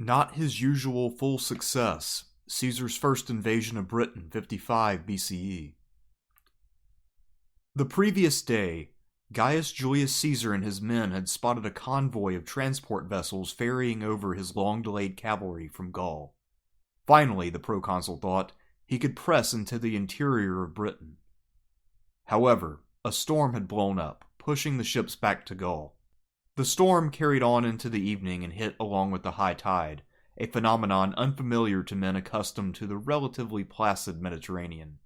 Not his usual full success. Caesar's first invasion of Britain, 55 BCE. The previous day, Gaius Julius Caesar and his men had spotted a convoy of transport vessels ferrying over his long-delayed cavalry from Gaul. Finally, the proconsul thought, he could press into the interior of Britain. However, a storm had blown up, pushing the ships back to Gaul. The storm carried on into the evening and hit along with the high tide, a phenomenon unfamiliar to men accustomed to the relatively placid Mediterranean.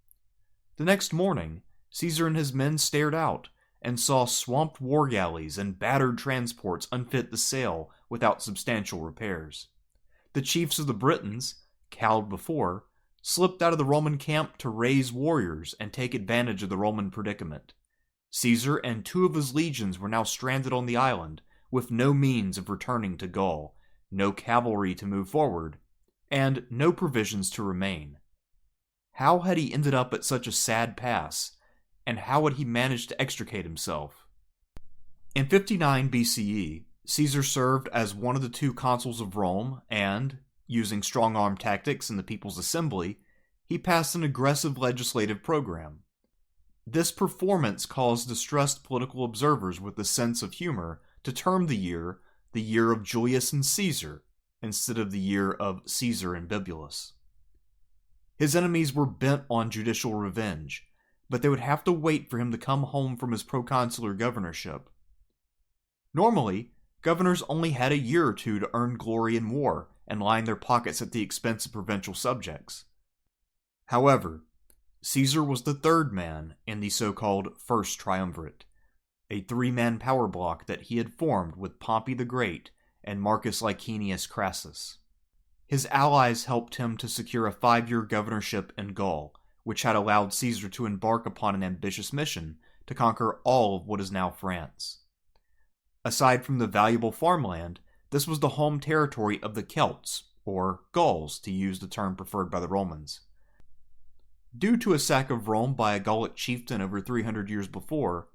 The next morning, Caesar and his men stared out and saw swamped war galleys and battered transports unfit to sail without substantial repairs. The chiefs of the Britons, cowed before, slipped out of the Roman camp to raise warriors and take advantage of the Roman predicament. Caesar and 2 of his legions were now stranded on the island, with no means of returning to Gaul, no cavalry to move forward, and no provisions to remain. How had he ended up at such a sad pass, and how had he managed to extricate himself? In 59 BCE, Caesar served as one of the 2 consuls of Rome, and, using strong-arm tactics in the People's Assembly, he passed an aggressive legislative program. This performance caused distressed political observers with a sense of humor to term the year of Julius and Caesar, instead of the year of Caesar and Bibulus. His enemies were bent on judicial revenge, but they would have to wait for him to come home from his proconsular governorship. Normally, governors only had a year or 2 to earn glory in war and line their pockets at the expense of provincial subjects. However, Caesar was the 3rd man in the so-called First Triumvirate, a 3-man power block that he had formed with Pompey the Great and Marcus Licinius Crassus. His allies helped him to secure a 5-year governorship in Gaul, which had allowed Caesar to embark upon an ambitious mission to conquer all of what is now France. Aside from the valuable farmland, this was the home territory of the Celts, or Gauls to use the term preferred by the Romans. Due to a sack of Rome by a Gallic chieftain over 300 years before,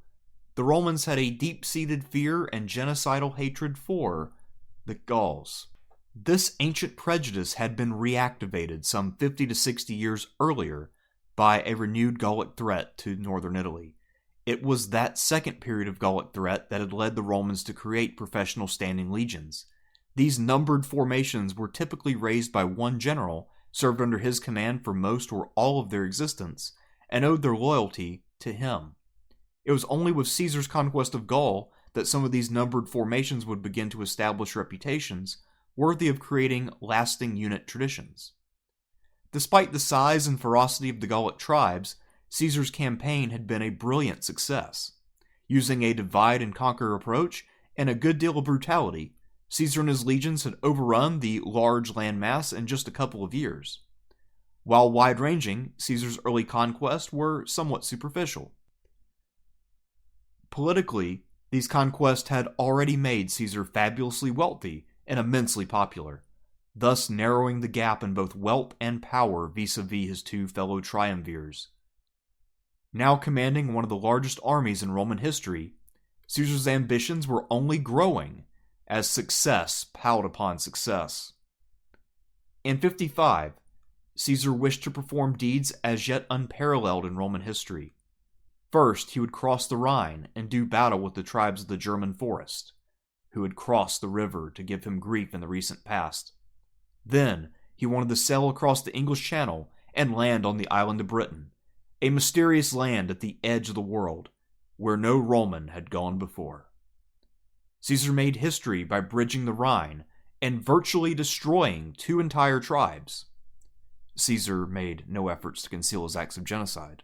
the Romans had a deep-seated fear and genocidal hatred for the Gauls. This ancient prejudice had been reactivated some 50 to 60 years earlier by a renewed Gallic threat to northern Italy. It was that second period of Gallic threat that had led the Romans to create professional standing legions. These numbered formations were typically raised by one general, served under his command for most or all of their existence, and owed their loyalty to him. It was only with Caesar's conquest of Gaul that some of these numbered formations would begin to establish reputations worthy of creating lasting unit traditions. Despite the size and ferocity of the Gallic tribes, Caesar's campaign had been a brilliant success. Using a divide-and-conquer approach and a good deal of brutality, Caesar and his legions had overrun the large landmass in just a couple of years. While wide-ranging, Caesar's early conquests were somewhat superficial. Politically, these conquests had already made Caesar fabulously wealthy and immensely popular, thus narrowing the gap in both wealth and power vis-a-vis his 2 fellow triumvirs. Now commanding one of the largest armies in Roman history, Caesar's ambitions were only growing as success piled upon success. In 55, Caesar wished to perform deeds as yet unparalleled in Roman history. First, he would cross the Rhine and do battle with the tribes of the German forest, who had crossed the river to give him grief in the recent past. Then, he wanted to sail across the English Channel and land on the island of Britain, a mysterious land at the edge of the world, where no Roman had gone before. Caesar made history by bridging the Rhine and virtually destroying 2 entire tribes. Caesar made no efforts to conceal his acts of genocide,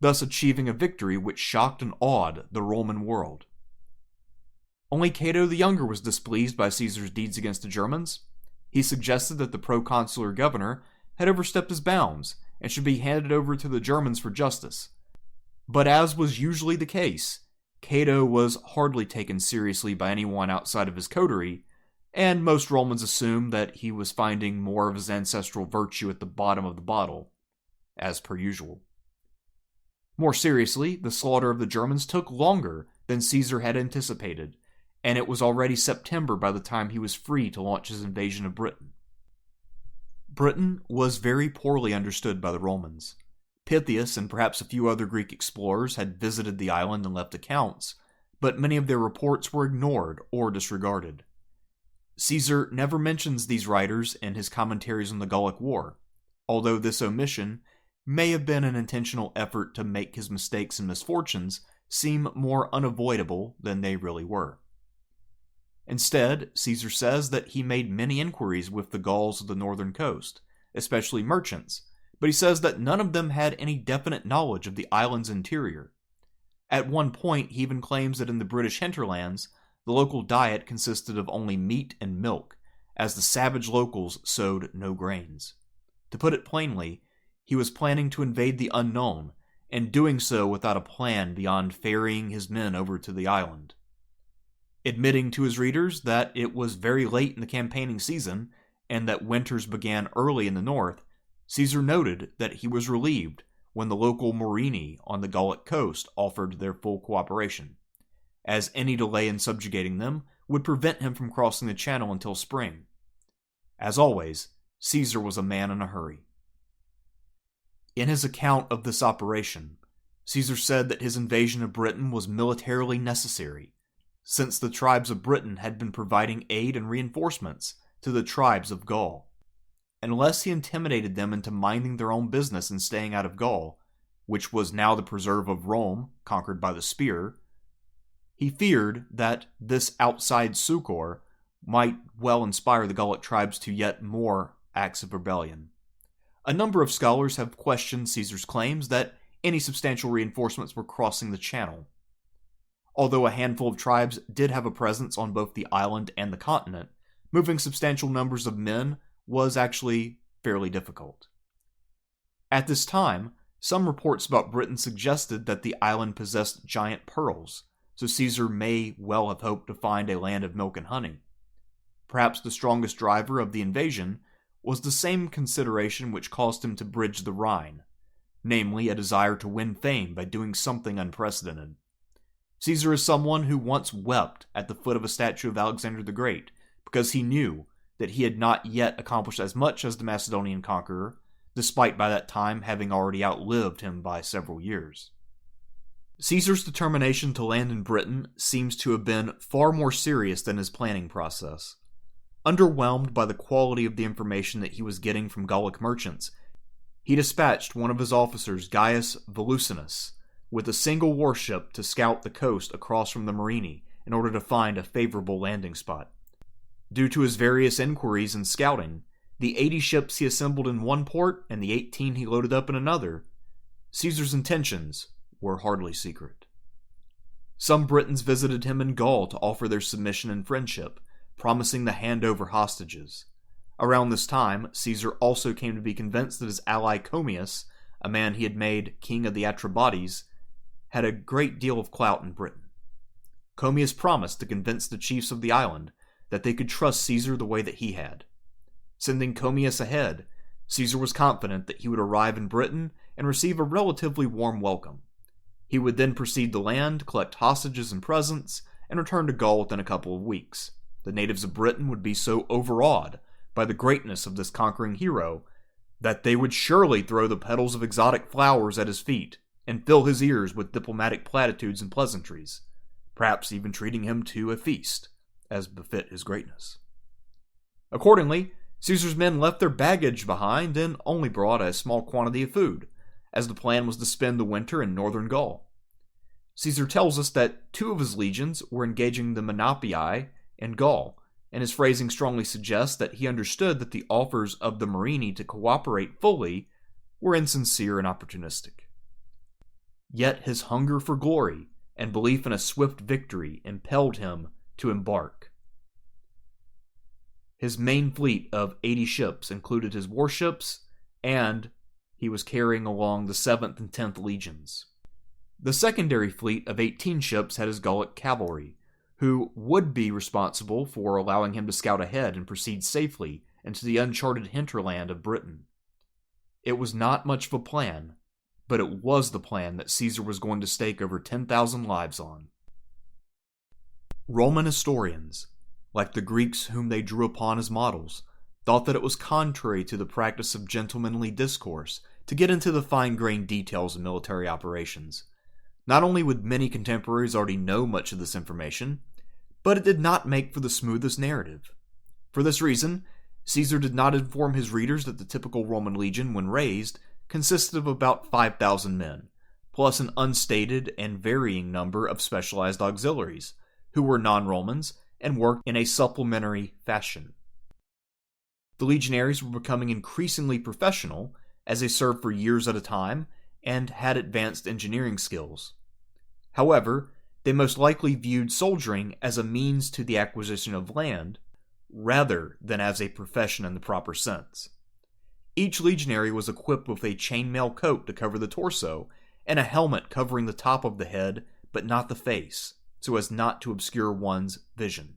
thus achieving a victory which shocked and awed the Roman world. Only Cato the Younger was displeased by Caesar's deeds against the Germans. He suggested that the proconsular governor had overstepped his bounds and should be handed over to the Germans for justice. But as was usually the case, Cato was hardly taken seriously by anyone outside of his coterie, and most Romans assumed that he was finding more of his ancestral virtue at the bottom of the bottle, as per usual. More seriously, the slaughter of the Germans took longer than Caesar had anticipated, and it was already September by the time he was free to launch his invasion of Britain. Britain was very poorly understood by the Romans. Pythias and perhaps a few other Greek explorers had visited the island and left accounts, but many of their reports were ignored or disregarded. Caesar never mentions these writers in his commentaries on the Gallic War, although this omission may have been an intentional effort to make his mistakes and misfortunes seem more unavoidable than they really were. Instead, Caesar says that he made many inquiries with the Gauls of the northern coast, especially merchants, but he says that none of them had any definite knowledge of the island's interior. At one point, he even claims that in the British hinterlands, the local diet consisted of only meat and milk, as the savage locals sowed no grains. To put it plainly, he was planning to invade the unknown, and doing so without a plan beyond ferrying his men over to the island. Admitting to his readers that it was very late in the campaigning season, and that winters began early in the north, Caesar noted that he was relieved when the local Morini on the Gallic coast offered their full cooperation, as any delay in subjugating them would prevent him from crossing the channel until spring. As always, Caesar was a man in a hurry. In his account of this operation, Caesar said that his invasion of Britain was militarily necessary, since the tribes of Britain had been providing aid and reinforcements to the tribes of Gaul. Unless he intimidated them into minding their own business and staying out of Gaul, which was now the preserve of Rome, conquered by the spear, he feared that this outside succor might well inspire the Gallic tribes to yet more acts of rebellion. A number of scholars have questioned Caesar's claims that any substantial reinforcements were crossing the channel. Although a handful of tribes did have a presence on both the island and the continent, moving substantial numbers of men was actually fairly difficult. At this time, some reports about Britain suggested that the island possessed giant pearls, so Caesar may well have hoped to find a land of milk and honey. Perhaps the strongest driver of the invasion was the same consideration which caused him to bridge the Rhine, namely a desire to win fame by doing something unprecedented. Caesar is someone who once wept at the foot of a statue of Alexander the Great because he knew that he had not yet accomplished as much as the Macedonian conqueror, despite by that time having already outlived him by several years. Caesar's determination to land in Britain seems to have been far more serious than his planning process. Underwhelmed by the quality of the information that he was getting from Gallic merchants, he dispatched one of his officers, Gaius Volusinus, with a single warship to scout the coast across from the Morini in order to find a favorable landing spot. Due to his various inquiries and scouting, the 80 ships he assembled in one port and the 18 he loaded up in another, Caesar's intentions were hardly secret. Some Britons visited him in Gaul to offer their submission and friendship, promising to hand over hostages. Around this time, Caesar also came to be convinced that his ally Commius, a man he had made king of the Atrebates, had a great deal of clout in Britain. Commius promised to convince the chiefs of the island that they could trust Caesar the way that he had. Sending Commius ahead, Caesar was confident that he would arrive in Britain and receive a relatively warm welcome. He would then proceed to land, collect hostages and presents, and return to Gaul within a couple of weeks. The natives of Britain would be so overawed by the greatness of this conquering hero that they would surely throw the petals of exotic flowers at his feet and fill his ears with diplomatic platitudes and pleasantries, perhaps even treating him to a feast, as befit his greatness. Accordingly, Caesar's men left their baggage behind and only brought a small quantity of food, as the plan was to spend the winter in northern Gaul. Caesar tells us that 2 of his legions were engaging the Menapii in Gaul, and his phrasing strongly suggests that he understood that the offers of the Morini to cooperate fully were insincere and opportunistic. Yet his hunger for glory and belief in a swift victory impelled him to embark. His main fleet of 80 ships included his warships, and he was carrying along the 7th and 10th legions. The secondary fleet of 18 ships had his Gallic cavalry, who would be responsible for allowing him to scout ahead and proceed safely into the uncharted hinterland of Britain. It was not much of a plan, but it was the plan that Caesar was going to stake over 10,000 lives on. Roman historians, like the Greeks whom they drew upon as models, thought that it was contrary to the practice of gentlemanly discourse to get into the fine-grained details of military operations. Not only would many contemporaries already know much of this information, but it did not make for the smoothest narrative. For this reason, Caesar did not inform his readers that the typical Roman legion, when raised, consisted of about 5,000 men, plus an unstated and varying number of specialized auxiliaries, who were non-Romans and worked in a supplementary fashion. The legionaries were becoming increasingly professional as they served for years at a time and had advanced engineering skills. However, they most likely viewed soldiering as a means to the acquisition of land, rather than as a profession in the proper sense. Each legionary was equipped with a chainmail coat to cover the torso, and a helmet covering the top of the head but not the face, so as not to obscure one's vision.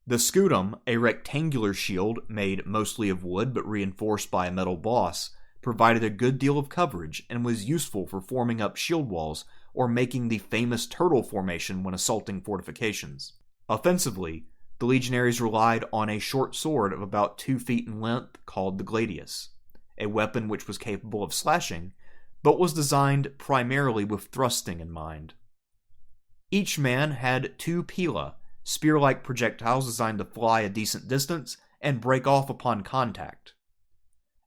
The scutum, a rectangular shield made mostly of wood but reinforced by a metal boss, provided a good deal of coverage and was useful for forming up shield walls or making the famous turtle formation when assaulting fortifications. Offensively, the legionaries relied on a short sword of about 2 feet in length called the gladius, a weapon which was capable of slashing, but was designed primarily with thrusting in mind. Each man had 2 pila, spear-like projectiles designed to fly a decent distance and break off upon contact.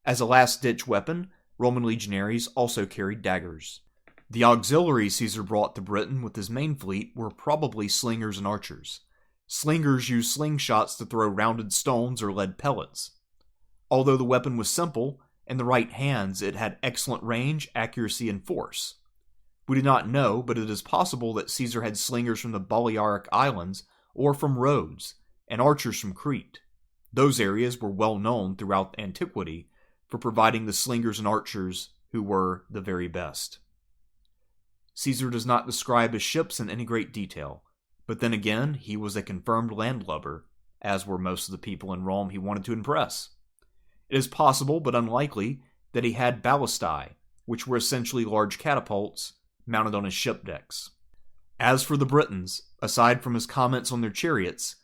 As a last-ditch weapon, Roman legionaries also carried daggers. The auxiliaries Caesar brought to Britain with his main fleet were probably slingers and archers. Slingers used slingshots to throw rounded stones or lead pellets. Although the weapon was simple, in the right hands it had excellent range, accuracy, and force. We do not know, but it is possible that Caesar had slingers from the Balearic Islands or from Rhodes, and archers from Crete. Those areas were well known throughout antiquity for providing the slingers and archers who were the very best. Caesar does not describe his ships in any great detail, but then again, he was a confirmed landlubber, as were most of the people in Rome he wanted to impress. It is possible, but unlikely, that he had ballistae, which were essentially large catapults, mounted on his ship decks. As for the Britons, aside from his comments on their chariots,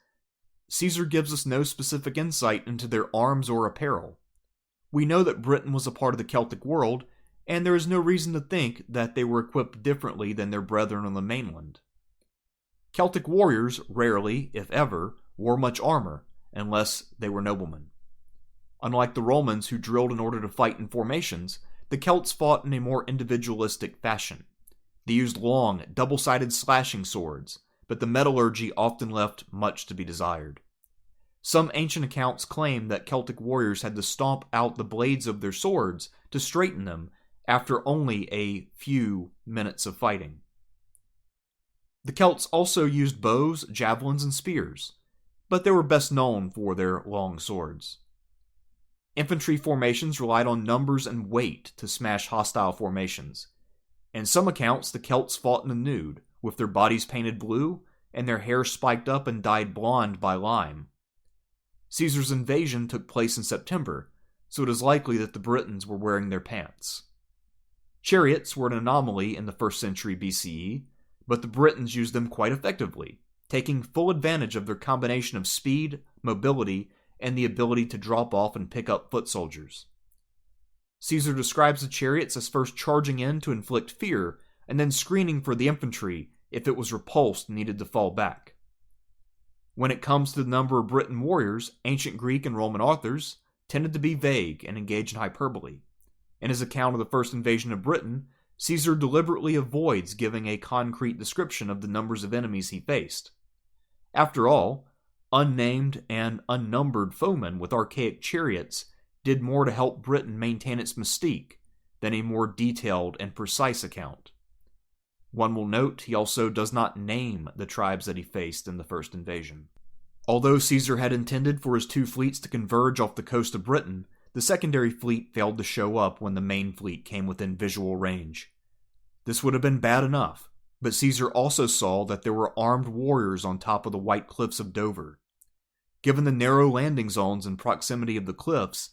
Caesar gives us no specific insight into their arms or apparel. We know that Britain was a part of the Celtic world, and there is no reason to think that they were equipped differently than their brethren on the mainland. Celtic warriors rarely, if ever, wore much armor, unless they were noblemen. Unlike the Romans who drilled in order to fight in formations, the Celts fought in a more individualistic fashion. They used long, double-sided slashing swords, but the metallurgy often left much to be desired. Some ancient accounts claim that Celtic warriors had to stomp out the blades of their swords to straighten them after only a few minutes of fighting. The Celts also used bows, javelins, and spears, but they were best known for their long swords. Infantry formations relied on numbers and weight to smash hostile formations. In some accounts, the Celts fought in the nude, with their bodies painted blue and their hair spiked up and dyed blonde by lime. Caesar's invasion took place in September, so it is likely that the Britons were wearing their pants. Chariots were an anomaly in the 1st century BCE, but the Britons used them quite effectively, taking full advantage of their combination of speed, mobility, and the ability to drop off and pick up foot soldiers. Caesar describes the chariots as first charging in to inflict fear, and then screening for the infantry if it was repulsed and needed to fall back. When it comes to the number of Briton warriors, ancient Greek and Roman authors tended to be vague and engage in hyperbole. In his account of the first invasion of Britain, Caesar deliberately avoids giving a concrete description of the numbers of enemies he faced. After all, unnamed and unnumbered foemen with archaic chariots did more to help Britain maintain its mystique than a more detailed and precise account. One will note he also does not name the tribes that he faced in the first invasion. Although Caesar had intended for his 2 fleets to converge off the coast of Britain, the secondary fleet failed to show up when the main fleet came within visual range. This would have been bad enough, but Caesar also saw that there were armed warriors on top of the White Cliffs of Dover. Given the narrow landing zones and proximity of the cliffs,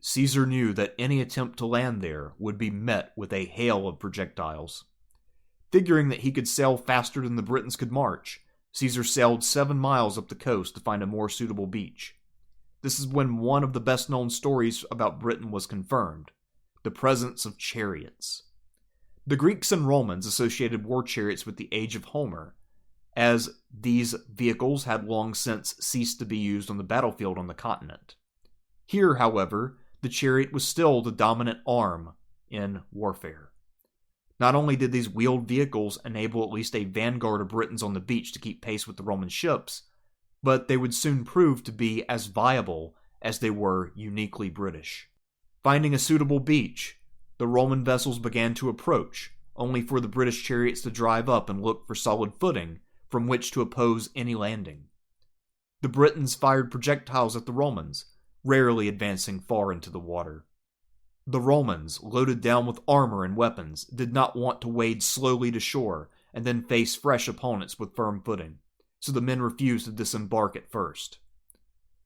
Caesar knew that any attempt to land there would be met with a hail of projectiles. Figuring that he could sail faster than the Britons could march, Caesar sailed 7 miles up the coast to find a more suitable beach. This is when one of the best-known stories about Britain was confirmed: the presence of chariots. The Greeks and Romans associated war chariots with the age of Homer, as these vehicles had long since ceased to be used on the battlefield on the continent. Here, however, the chariot was still the dominant arm in warfare. Not only did these wheeled vehicles enable at least a vanguard of Britons on the beach to keep pace with the Roman ships, but they would soon prove to be as viable as they were uniquely British. Finding a suitable beach, the Roman vessels began to approach, only for the British chariots to drive up and look for solid footing from which to oppose any landing. The Britons fired projectiles at the Romans, rarely advancing far into the water. The Romans, loaded down with armor and weapons, did not want to wade slowly to shore and then face fresh opponents with firm footing, so the men refused to disembark at first.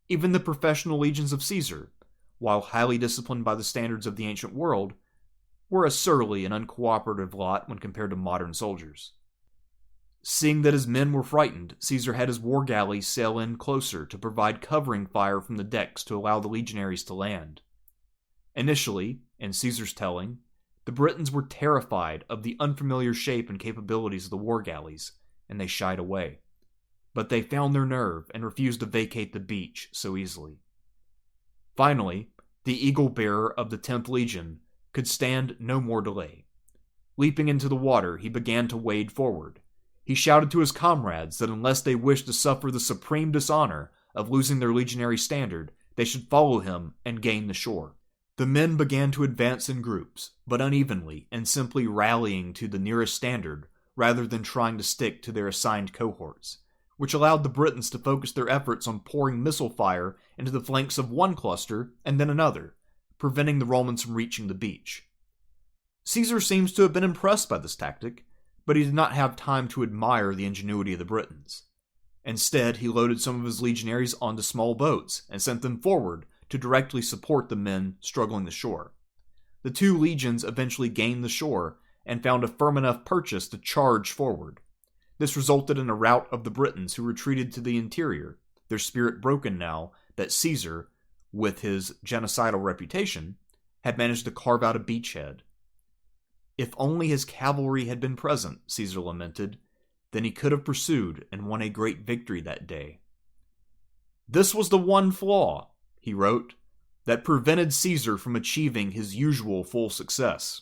Even the professional legions of Caesar, while highly disciplined by the standards of the ancient world, were a surly and uncooperative lot when compared to modern soldiers. Seeing that his men were frightened, Caesar had his war galleys sail in closer to provide covering fire from the decks to allow the legionaries to land. Initially, in Caesar's telling, the Britons were terrified of the unfamiliar shape and capabilities of the war galleys, and they shied away. But they found their nerve and refused to vacate the beach so easily. Finally, the eagle-bearer of the 10th Legion could stand no more delay. Leaping into the water, he began to wade forward. He shouted to his comrades that unless they wished to suffer the supreme dishonor of losing their legionary standard, they should follow him and gain the shore. The men began to advance in groups, but unevenly, and simply rallying to the nearest standard rather than trying to stick to their assigned cohorts, which allowed the Britons to focus their efforts on pouring missile fire into the flanks of one cluster and then another, preventing the Romans from reaching the beach. Caesar seems to have been impressed by this tactic, but he did not have time to admire the ingenuity of the Britons. Instead, he loaded some of his legionaries onto small boats and sent them forward to directly support the men struggling the shore. The 2 legions eventually gained the shore and found a firm enough purchase to charge forward. This resulted in a rout of the Britons who retreated to the interior, their spirit broken now that Caesar, with his genocidal reputation, had managed to carve out a beachhead. If only his cavalry had been present, Caesar lamented, then he could have pursued and won a great victory that day. This was the one flaw, he wrote, that prevented Caesar from achieving his usual full success.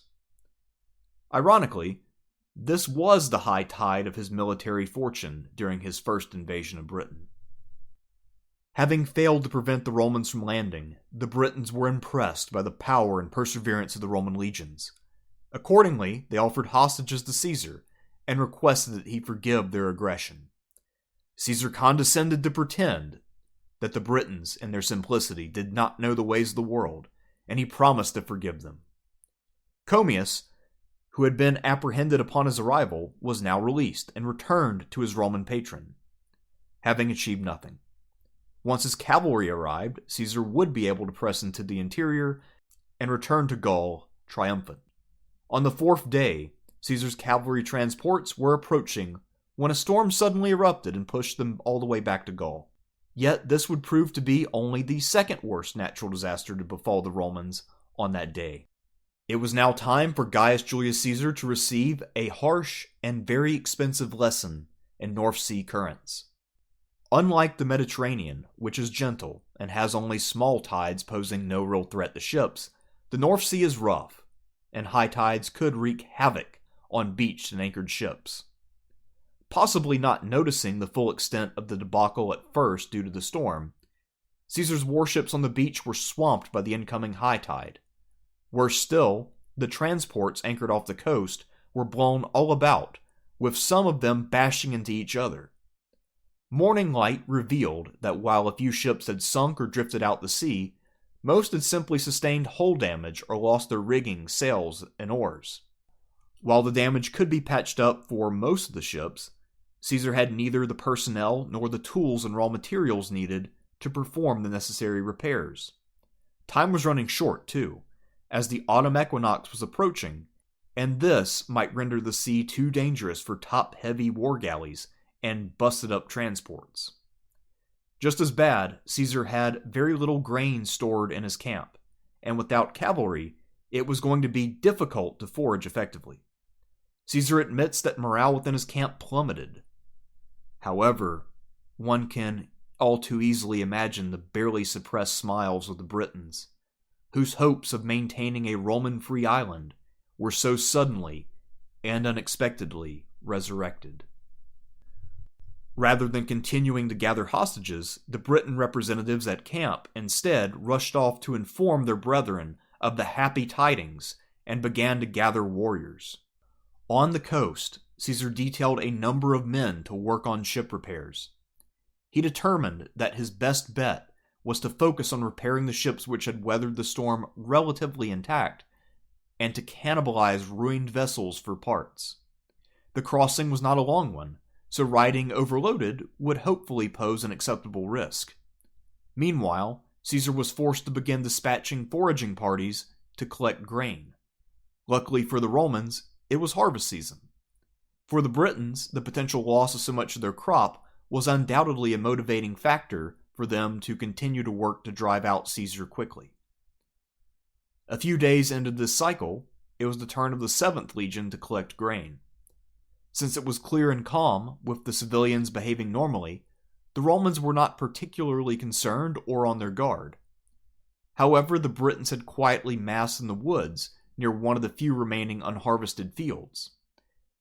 Ironically, this was the high tide of his military fortune during his first invasion of Britain. Having failed to prevent the Romans from landing, the Britons were impressed by the power and perseverance of the Roman legions. Accordingly, they offered hostages to Caesar and requested that he forgive their aggression. Caesar condescended to pretend that the Britons, in their simplicity, did not know the ways of the world, and he promised to forgive them. Commius, who had been apprehended upon his arrival, was now released and returned to his Roman patron, having achieved nothing. Once his cavalry arrived, Caesar would be able to press into the interior and return to Gaul triumphant. On the 4th day, Caesar's cavalry transports were approaching when a storm suddenly erupted and pushed them all the way back to Gaul. Yet this would prove to be only the second worst natural disaster to befall the Romans on that day. It was now time for Gaius Julius Caesar to receive a harsh and very expensive lesson in North Sea currents. Unlike the Mediterranean, which is gentle and has only small tides posing no real threat to ships, the North Sea is rough, and high tides could wreak havoc on beached and anchored ships. Possibly not noticing the full extent of the debacle at first due to the storm, Caesar's warships on the beach were swamped by the incoming high tide. Worse still, the transports anchored off the coast were blown all about, with some of them bashing into each other. Morning light revealed that while a few ships had sunk or drifted out to sea, most had simply sustained hull damage or lost their rigging, sails, and oars. While the damage could be patched up for most of the ships, Caesar had neither the personnel nor the tools and raw materials needed to perform the necessary repairs. Time was running short, too, as the autumn equinox was approaching, and this might render the sea too dangerous for top-heavy war galleys and busted up transports. Just as bad, Caesar had very little grain stored in his camp, and without cavalry, it was going to be difficult to forage effectively. Caesar admits that morale within his camp plummeted. However, one can all too easily imagine the barely suppressed smiles of the Britons, whose hopes of maintaining a Roman-free island were so suddenly and unexpectedly resurrected. Rather than continuing to gather hostages, the Briton representatives at camp instead rushed off to inform their brethren of the happy tidings and began to gather warriors. On the coast, Caesar detailed a number of men to work on ship repairs. He determined that his best bet was to focus on repairing the ships which had weathered the storm relatively intact and to cannibalize ruined vessels for parts. The crossing was not a long one, so riding overloaded would hopefully pose an acceptable risk. Meanwhile, Caesar was forced to begin dispatching foraging parties to collect grain. Luckily for the Romans, it was harvest season. For the Britons, the potential loss of so much of their crop was undoubtedly a motivating factor for them to continue to work to drive out Caesar quickly. A few days into this cycle, it was the turn of the 7th Legion to collect grain. Since it was clear and calm, with the civilians behaving normally, the Romans were not particularly concerned or on their guard. However, the Britons had quietly massed in the woods near one of the few remaining unharvested fields.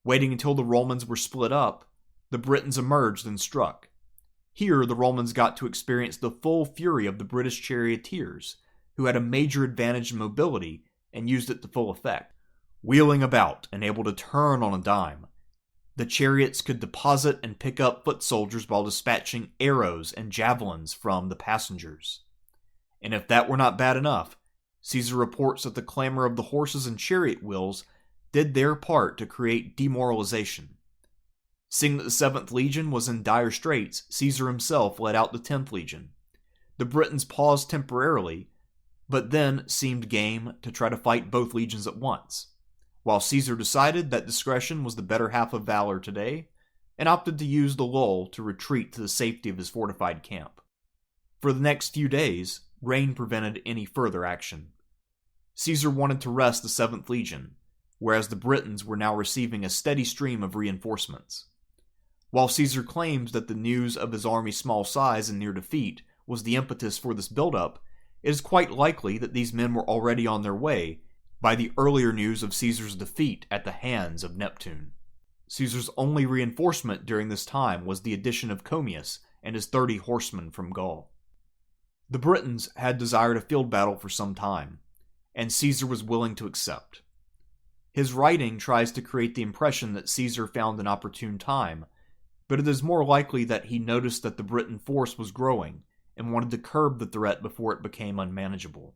Waiting until the Romans were split up, the Britons emerged and struck. Here, the Romans got to experience the full fury of the British charioteers, who had a major advantage in mobility and used it to full effect. Wheeling about and able to turn on a dime, the chariots could deposit and pick up foot soldiers while dispatching arrows and javelins from the passengers. And if that were not bad enough, Caesar reports that the clamor of the horses and chariot wheels did their part to create demoralization. Seeing that the 7th Legion was in dire straits, Caesar himself led out the 10th Legion. The Britons paused temporarily, but then seemed game to try to fight both legions at once, while Caesar decided that discretion was the better half of valor today, and opted to use the lull to retreat to the safety of his fortified camp. For the next few days, rain prevented any further action. Caesar wanted to rest the 7th Legion, whereas the Britons were now receiving a steady stream of reinforcements. While Caesar claimed that the news of his army's small size and near defeat was the impetus for this buildup, it is quite likely that these men were already on their way by the earlier news of Caesar's defeat at the hands of Neptune. Caesar's only reinforcement during this time was the addition of Commius and his 30 horsemen from Gaul. The Britons had desired a field battle for some time, and Caesar was willing to accept. His writing tries to create the impression that Caesar found an opportune time, but it is more likely that he noticed that the Briton force was growing and wanted to curb the threat before it became unmanageable.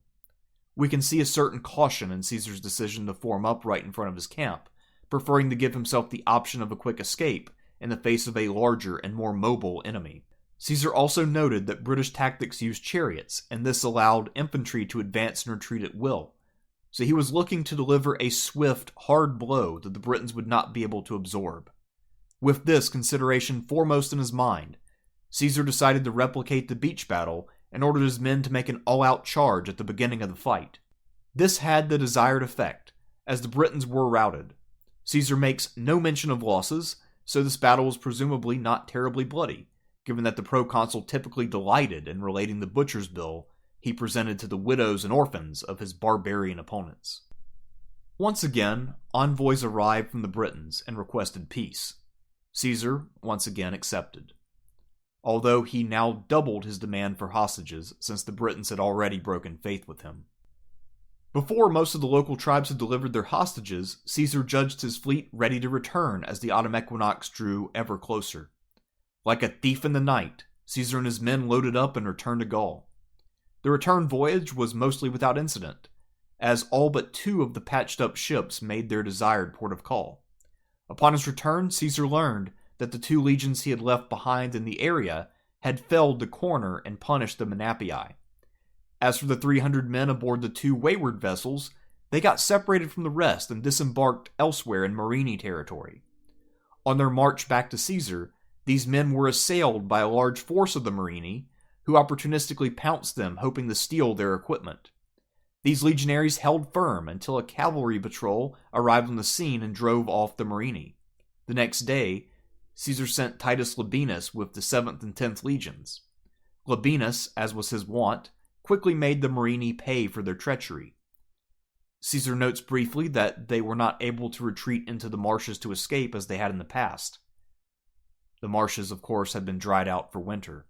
We can see a certain caution in Caesar's decision to form up right in front of his camp, preferring to give himself the option of a quick escape in the face of a larger and more mobile enemy. Caesar also noted that British tactics used chariots, and this allowed infantry to advance and retreat at will, so he was looking to deliver a swift, hard blow that the Britons would not be able to absorb. With this consideration foremost in his mind, Caesar decided to replicate the beach battle and ordered his men to make an all-out charge at the beginning of the fight. This had the desired effect, as the Britons were routed. Caesar makes no mention of losses, so this battle was presumably not terribly bloody, given that the proconsul typically delighted in relating the butcher's bill he presented to the widows and orphans of his barbarian opponents. Once again, envoys arrived from the Britons and requested peace. Caesar once again accepted, although he now doubled his demand for hostages since the Britons had already broken faith with him. Before most of the local tribes had delivered their hostages, Caesar judged his fleet ready to return as the autumn equinox drew ever closer. Like a thief in the night, Caesar and his men loaded up and returned to Gaul. The return voyage was mostly without incident, as all but 2 of the patched-up ships made their desired port of call. Upon his return, Caesar learned that the 2 legions he had left behind in the area had felled the corner and punished the Menapii. As for the 300 men aboard the 2 wayward vessels, they got separated from the rest and disembarked elsewhere in Morini territory. On their march back to Caesar, these men were assailed by a large force of the Morini, who opportunistically pounced them, hoping to steal their equipment. These legionaries held firm until a cavalry patrol arrived on the scene and drove off the Morini. The next day, Caesar sent Titus Labienus with the 7th and 10th legions. Labienus, as was his wont, quickly made the Morini pay for their treachery. Caesar notes briefly that they were not able to retreat into the marshes to escape as they had in the past. The marshes, of course, had been dried out for winter.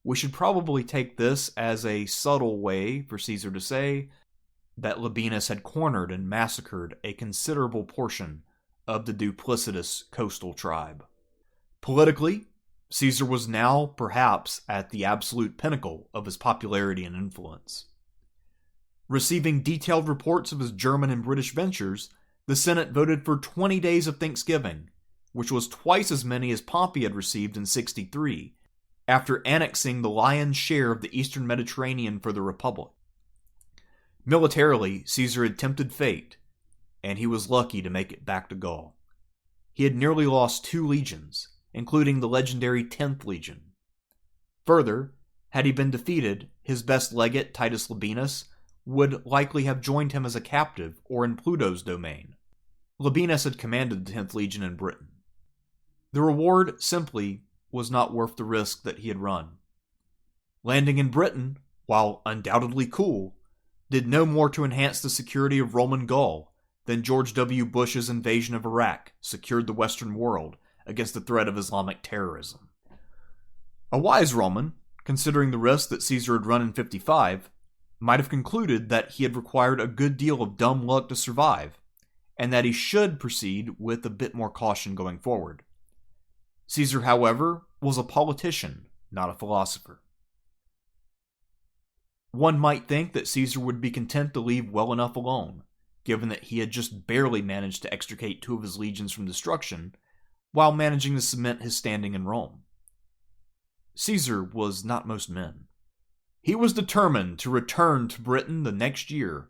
We should probably take this as a subtle way for Caesar to say that Labienus had cornered and massacred a considerable portion of the duplicitous coastal tribe. Politically, Caesar was now perhaps at the absolute pinnacle of his popularity and influence. Receiving detailed reports of his German and British ventures, the Senate voted for 20 days of Thanksgiving, which was twice as many as Pompey had received in 63, after annexing the lion's share of the eastern Mediterranean for the Republic. Militarily, Caesar had tempted fate, and he was lucky to make it back to Gaul. He had nearly lost 2 legions, including the legendary 10th Legion. Further, had he been defeated, his best legate, Titus Labienus, would likely have joined him as a captive or in Pluto's domain. Labienus had commanded the 10th Legion in Britain. The reward simply was not worth the risk that he had run. Landing in Britain, while undoubtedly cool, did no more to enhance the security of Roman Gaul than George W. Bush's invasion of Iraq secured the Western world against the threat of Islamic terrorism. A wise Roman, considering the risk that Caesar had run in 55, might have concluded that he had required a good deal of dumb luck to survive, and that he should proceed with a bit more caution going forward. Caesar, however, was a politician, not a philosopher. One might think that Caesar would be content to leave well enough alone, given that he had just barely managed to extricate 2 of his legions from destruction, while managing to cement his standing in Rome. Caesar was not most men. He was determined to return to Britain the next year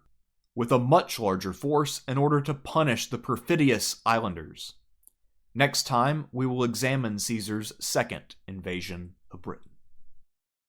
with a much larger force in order to punish the perfidious islanders. Next time, we will examine Caesar's second invasion of Britain.